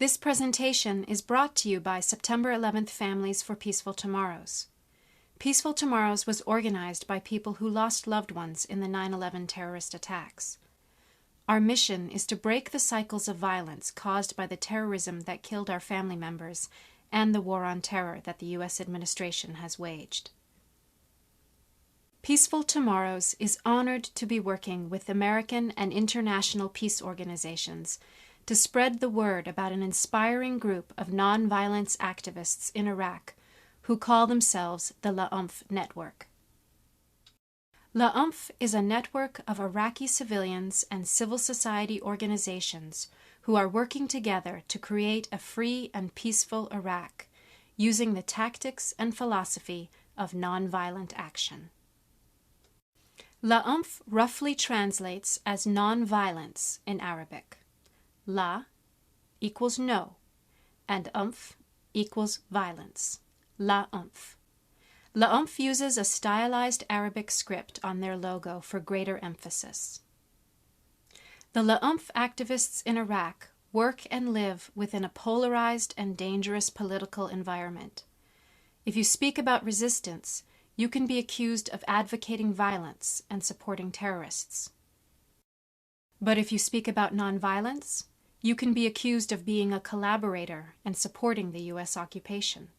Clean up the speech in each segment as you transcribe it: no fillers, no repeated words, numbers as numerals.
This presentation is brought to you by September 11th Families for Peaceful Tomorrows. Peaceful Tomorrows was organized by people who lost loved ones in the 9/11 terrorist attacks. Our mission is to break the cycles of violence caused by the terrorism that killed our family members and the war on terror that the U.S. administration has waged. Peaceful Tomorrows is honored to be working with American and international peace organizations to spread the word about an inspiring group of nonviolence activists in Iraq who call themselves the LaOnf Network. LaOnf is a network of Iraqi civilians and civil society organizations who are working together to create a free and peaceful Iraq using the tactics and philosophy of nonviolent action. LaOnf roughly translates as nonviolence in Arabic. La equals no, and Onf equals violence. LaOnf. LaOnf uses a stylized Arabic script on their logo for greater emphasis. The LaOnf activists in Iraq work and live within a polarized and dangerous political environment. If you speak about resistance, you can be accused of advocating violence and supporting terrorists. But if you speak about nonviolence, you can be accused of being a collaborator and supporting the U.S. occupation.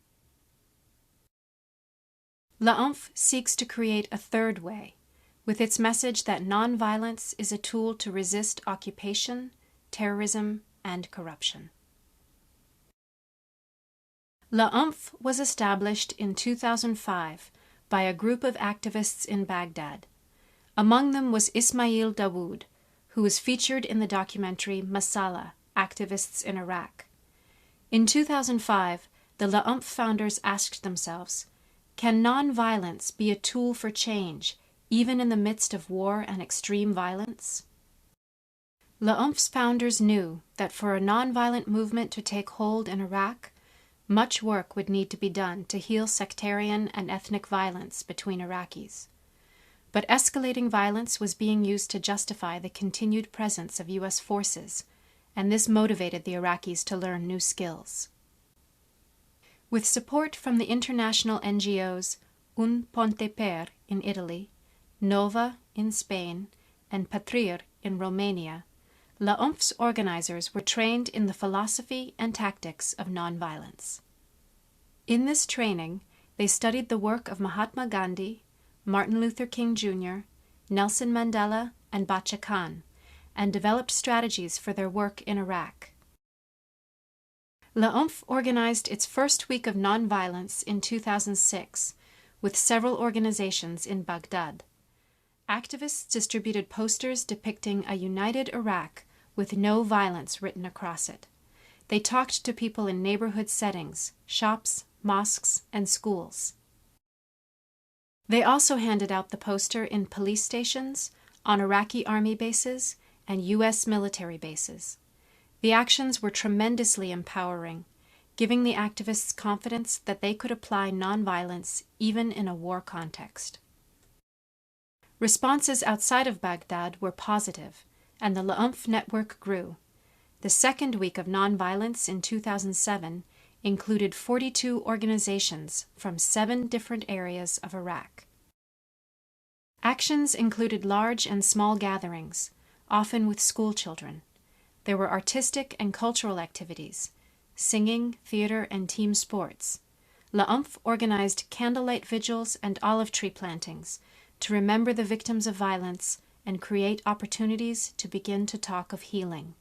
LaOnf seeks to create a third way, with its message that nonviolence is a tool to resist occupation, terrorism, and corruption. LaOnf was established in 2005 by a group of activists in Baghdad. Among them was Ismail Dawood, who was featured in the documentary Masala, Activists in Iraq. In 2005, the LaOnf founders asked themselves, can nonviolence be a tool for change, even in the midst of war and extreme violence? LaOnf's founders knew that for a nonviolent movement to take hold in Iraq, much work would need to be done to heal sectarian and ethnic violence between Iraqis. But escalating violence was being used to justify the continued presence of U.S. forces, and this motivated the Iraqis to learn new skills. With support from the international NGOs Un Ponte Per in Italy, Nova in Spain, and Patrir in Romania, LaOnf's organizers were trained in the philosophy and tactics of nonviolence. In this training, they studied the work of Mahatma Gandhi, Martin Luther King Jr., Nelson Mandela, and Bacha Khan, and developed strategies for their work in Iraq. LaOnf organized its first week of nonviolence in 2006 with several organizations in Baghdad. Activists distributed posters depicting a united Iraq with no violence written across it. They talked to people in neighborhood settings, shops, mosques, and schools. They also handed out the poster in police stations, on Iraqi army bases, and U.S. military bases. The actions were tremendously empowering, giving the activists confidence that they could apply nonviolence even in a war context. Responses outside of Baghdad were positive, and the LaOnf network grew. The second week of nonviolence in 2007 included 42 organizations from 7 different areas of Iraq. Actions included large and small gatherings, often with school children. There were artistic and cultural activities, singing, theater, and team sports. LaOnf organized candlelight vigils and olive tree plantings to remember the victims of violence and create opportunities to begin to talk of healing.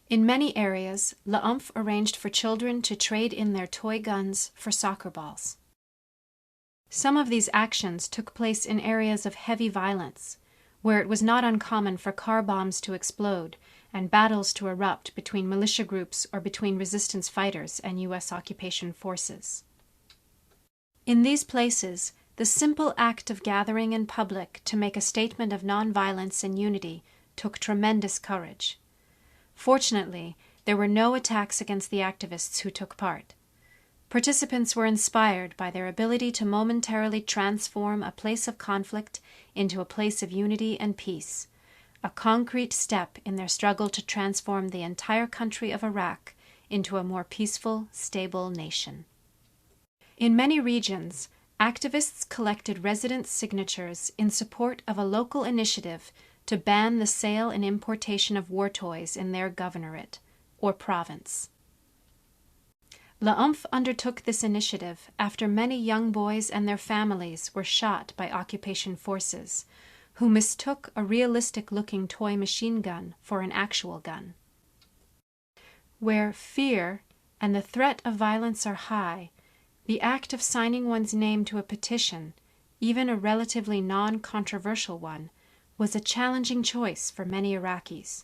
In many areas, LaOnf arranged for children to trade in their toy guns for soccer balls. Some of these actions took place in areas of heavy violence, where it was not uncommon for car bombs to explode and battles to erupt between militia groups or between resistance fighters and U.S. occupation forces. In these places, the simple act of gathering in public to make a statement of nonviolence and unity took tremendous courage. Fortunately, there were no attacks against the activists who took part. Participants were inspired by their ability to momentarily transform a place of conflict into a place of unity and peace, a concrete step in their struggle to transform the entire country of Iraq into a more peaceful, stable nation. In many regions, activists collected residents' signatures in support of a local initiative to ban the sale and importation of war toys in their governorate, or province. LaOnf undertook this initiative after many young boys and their families were shot by occupation forces, who mistook a realistic-looking toy machine gun for an actual gun. Where fear and the threat of violence are high, the act of signing one's name to a petition, even a relatively non-controversial one, was a challenging choice for many Iraqis.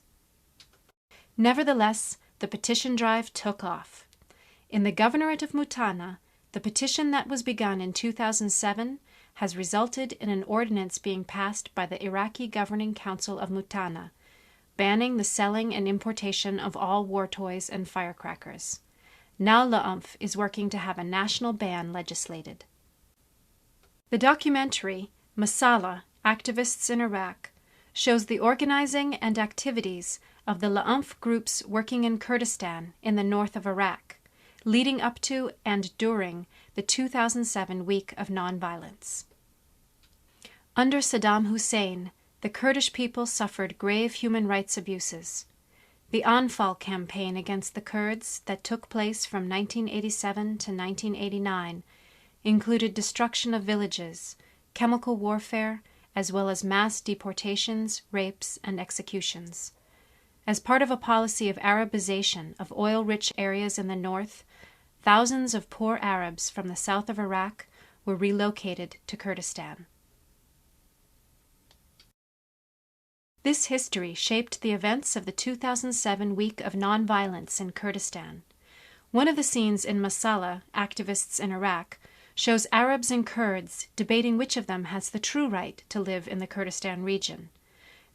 Nevertheless, the petition drive took off. In the governorate of Mutana, the petition that was begun in 2007 has resulted in an ordinance being passed by the Iraqi Governing Council of Mutana, banning the selling and importation of all war toys and firecrackers. Now LaOnf is working to have a national ban legislated. The documentary, Masala, Activists in Iraq, shows the organizing and activities of the LaOnf groups working in Kurdistan in the north of Iraq, leading up to and during the 2007 Week of Nonviolence. Under Saddam Hussein, the Kurdish people suffered grave human rights abuses. The Anfal campaign against the Kurds that took place from 1987 to 1989 included destruction of villages, chemical warfare, as well as mass deportations, rapes, and executions. As part of a policy of Arabization of oil-rich areas in the north, thousands of poor Arabs from the south of Iraq were relocated to Kurdistan. This history shaped the events of the 2007 Week of Nonviolence in Kurdistan. One of the scenes in Masala, Activists in Iraq, shows Arabs and Kurds debating which of them has the true right to live in the Kurdistan region.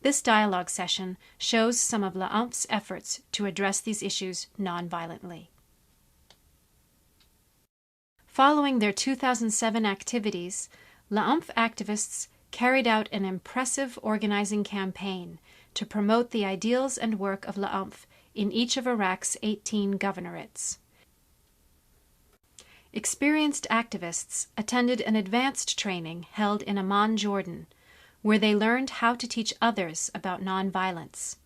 This dialogue session shows some of LaOnf's efforts to address these issues nonviolently. Following their 2007 activities, LaOnf activists carried out an impressive organizing campaign to promote the ideals and work of LaOnf in each of Iraq's 18 governorates. Experienced activists attended an advanced training held in Amman, Jordan, where they learned how to teach others about nonviolence.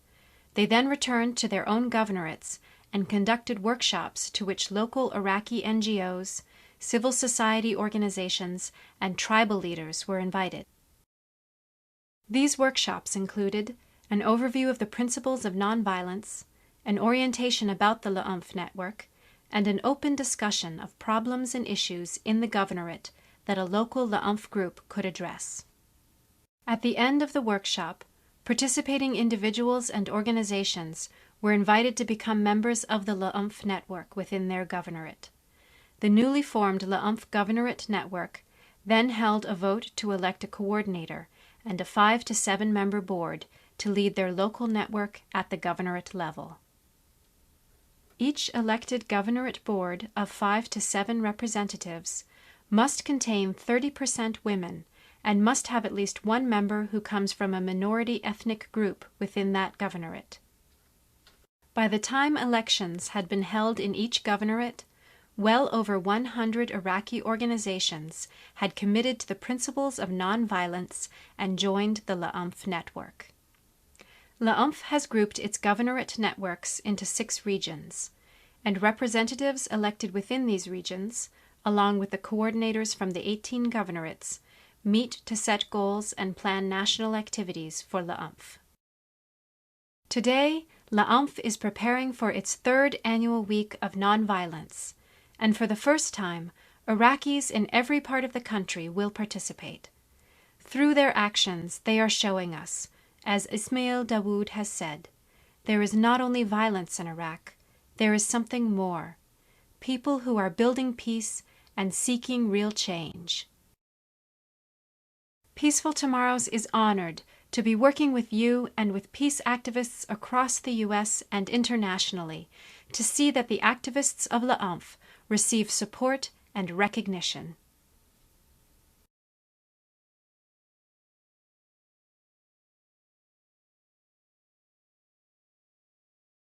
They then returned to their own governorates and conducted workshops to which local Iraqi NGOs, civil society organizations, and tribal leaders were invited. These workshops included an overview of the principles of nonviolence, an orientation about the LaOnf network, and an open discussion of problems and issues in the governorate that a local LaOnf group could address. At the end of the workshop, participating individuals and organizations were invited to become members of the LaOnf network within their governorate. The newly formed LaOnf Governorate Network then held a vote to elect a coordinator and a 5 to 7 member board to lead their local network at the governorate level. Each elected governorate board of 5 to 7 representatives must contain 30% women and must have at least one member who comes from a minority ethnic group within that governorate. By the time elections had been held in each governorate, well over 100 Iraqi organizations had committed to the principles of nonviolence and joined the LaOnf network. LaOnf has grouped its governorate networks into 6 regions, and representatives elected within these regions, along with the coordinators from the 18 governorates, meet to set goals and plan national activities for LaOnf. Today, LaOnf is preparing for its 3rd annual week of nonviolence, and for the first time, Iraqis in every part of the country will participate. Through their actions, they are showing us, as Ismail Dawood has said, there is not only violence in Iraq, there is something more, people who are building peace and seeking real change. Peaceful Tomorrows is honored to be working with you and with peace activists across the U.S. and internationally to see that the activists of LaOnf receive support and recognition.